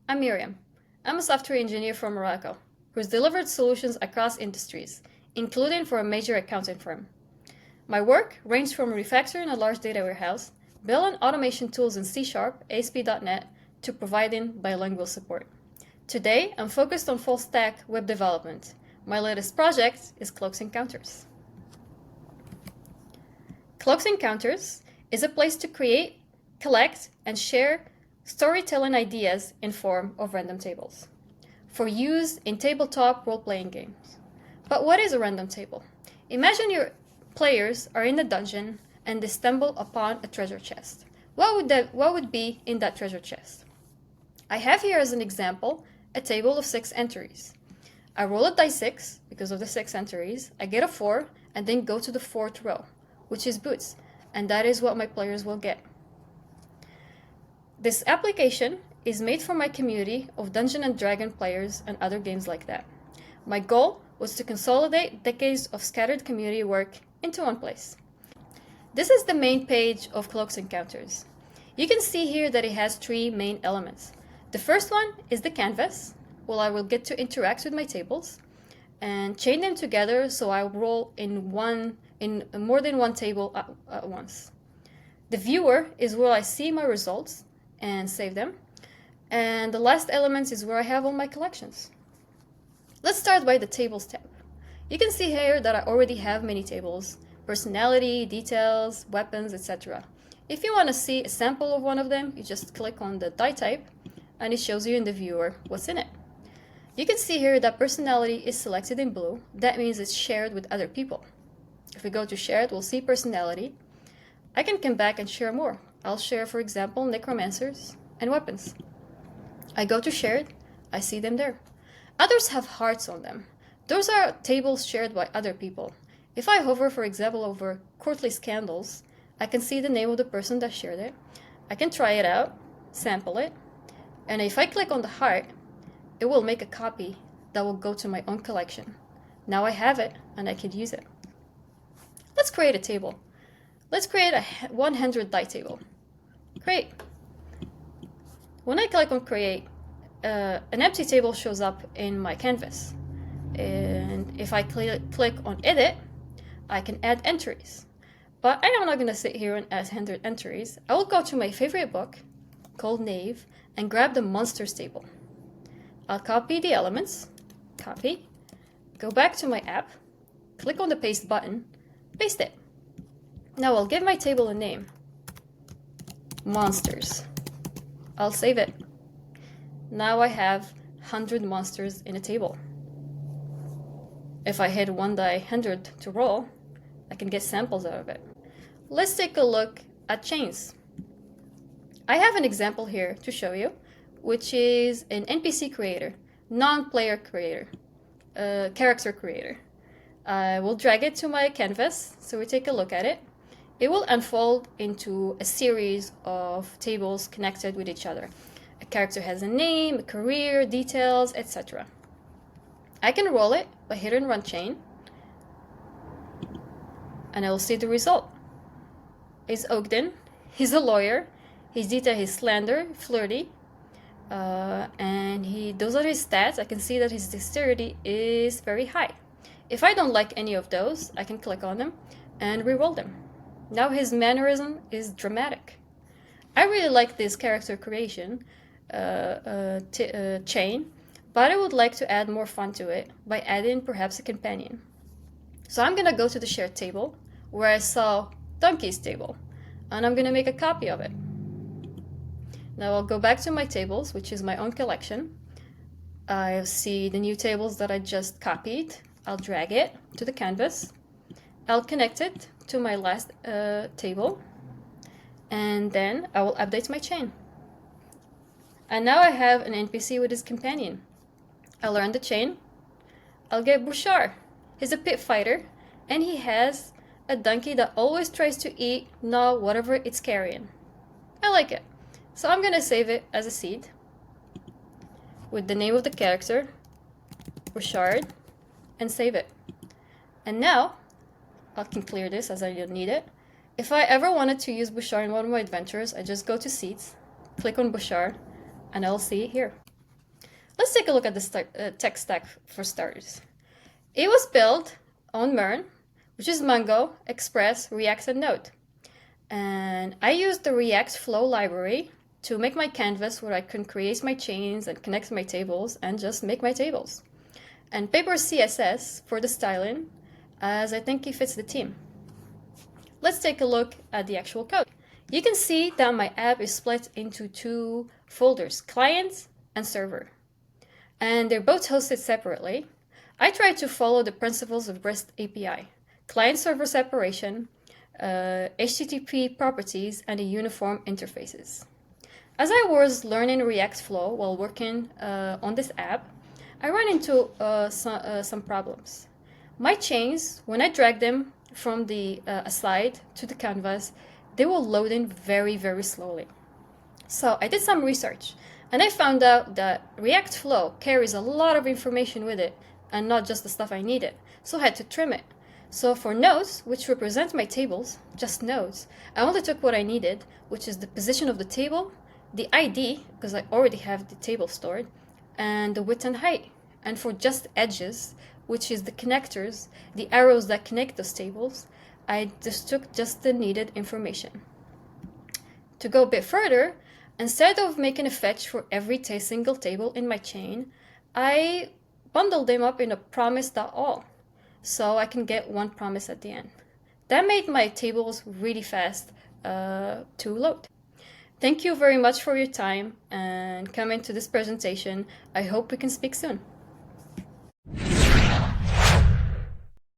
I'm Meryem. I'm a software engineer from Morocco who's delivered solutions across industries, including for a major accounting firm. My work ranged from refactoring a large data warehouse, building automation tools in C#, ASP.NET, to providing bilingual support. Today, I'm focused on full-stack web development. My latest project is Cloaked Encounters. Cloaked Encounters is a place to create, collect, and share storytelling ideas in form of random tables for use in tabletop role-playing games. But what is a random table? Imagine your players are in a dungeon and they stumble upon a treasure chest. What would be in that treasure chest? I have here as an example a table of 6 entries. I roll a die 6 because of the 6 entries. I get a 4 and then go to the 4th row, which is boots, and that is what my players will get. This application is made for my community of Dungeons and Dragons players and other games like that. My goal was to consolidate decades of scattered community work into one place. This is the main page of Cloaked Encounters. You can see here that it has 3 main elements. The first one is the canvas, where I will get to interact with my tables and chain them together so I roll in more than one table at once. The viewer is where I see my results and save them. And the last element is where I have all my collections. Let's start by the Tables tab. You can see here that I already have many tables: personality, details, weapons, etc. If you want to see a sample of one of them, you just click on the die type and it shows you in the viewer what's in it. You can see here that personality is selected in blue. That means it's shared with other people. If we go to shared, we'll see personality. I can come back and share more. I'll share, for example, necromancers and weapons. I go to shared, I see them there. Others have hearts on them. Those are tables shared by other people. If I hover, for example, over courtly scandals, I can see the name of the person that shared it. I can try it out, sample it, and if I click on the heart, it will make a copy that will go to my own collection. Now I have it and I can use it. Let's create a table. Let's create a 100 die table. Create. When I click on create, an empty table shows up in my canvas. And if I click on edit, I can add entries. But I'm not going to sit here and add 100 entries. I will go to my favorite book called Knave and grab the monsters table. I'll copy the elements, copy, go back to my app, click on the paste button, paste it. Now I'll give my table a name, monsters. I'll save it. Now I have 100 monsters in a table. If I hit 1 die 100 to roll, I can get samples out of it. Let's take a look at chains. I have an example here to show you, which is an NPC creator, non-player creator, character creator. I will drag it to my canvas so we take a look at it. It will unfold into a series of tables connected with each other. A character has a name, a career, details, etc. I can roll it by hit and run chain, and I will see the result. It's Ogden, he's a lawyer, his detail is slender, flirty, and those are his stats. I can see that his dexterity is very high. If I don't like any of those, I can click on them and re-roll them. Now his mannerism is dramatic. I really like this character creation chain, but I would like to add more fun to it by adding perhaps a companion. So I'm gonna go to the shared table where I saw Donkey's table, and I'm gonna make a copy of it. Now I'll go back to my tables, which is my own collection. I see the new tables that I just copied. I'll drag it to the canvas. I'll connect it to my last table, and then I will update my chain. And now I have an NPC with his companion. I'll learn the chain. I'll get Bouchard. He's a pit fighter, and he has a donkey that always tries to eat whatever it's carrying. I like it. So I'm gonna save it as a seed with the name of the character, Bouchard, and save it. And now I can clear this as I don't need it. If I ever wanted to use Bouchard in one of my adventures, I just go to Seeds, click on Bouchard, and I'll see it here. Let's take a look at the tech stack for starters. It was built on Meryem, which is Mongo, Express, React, and Node. And I used the React Flow library to make my canvas where I can create my chains and connect my tables and just make my tables. And Paper CSS for the styling, as I think it fits the theme. Let's take a look at the actual code. You can see that my app is split into two folders, client and server. And they're both hosted separately. I try to follow the principles of REST API, client-server separation, HTTP properties, and a uniform interfaces. As I was learning React Flow while working on this app, I ran into some problems. My chains, when I dragged them from the slide to the canvas, they were loading very, very slowly. So I did some research, and I found out that React Flow carries a lot of information with it, and not just the stuff I needed, so I had to trim it. So for nodes, which represent my tables, just nodes, I only took what I needed, which is the position of the table, the ID, because I already have the table stored, and the width and height. And for just edges, which is the connectors, the arrows that connect those tables, I just took just the needed information. To go a bit further, instead of making a fetch for every single table in my chain, I bundled them up in a promise.all, so I can get one promise at the end. That made my tables really fast to load. Thank you very much for your time and coming to this presentation. I hope we can speak soon.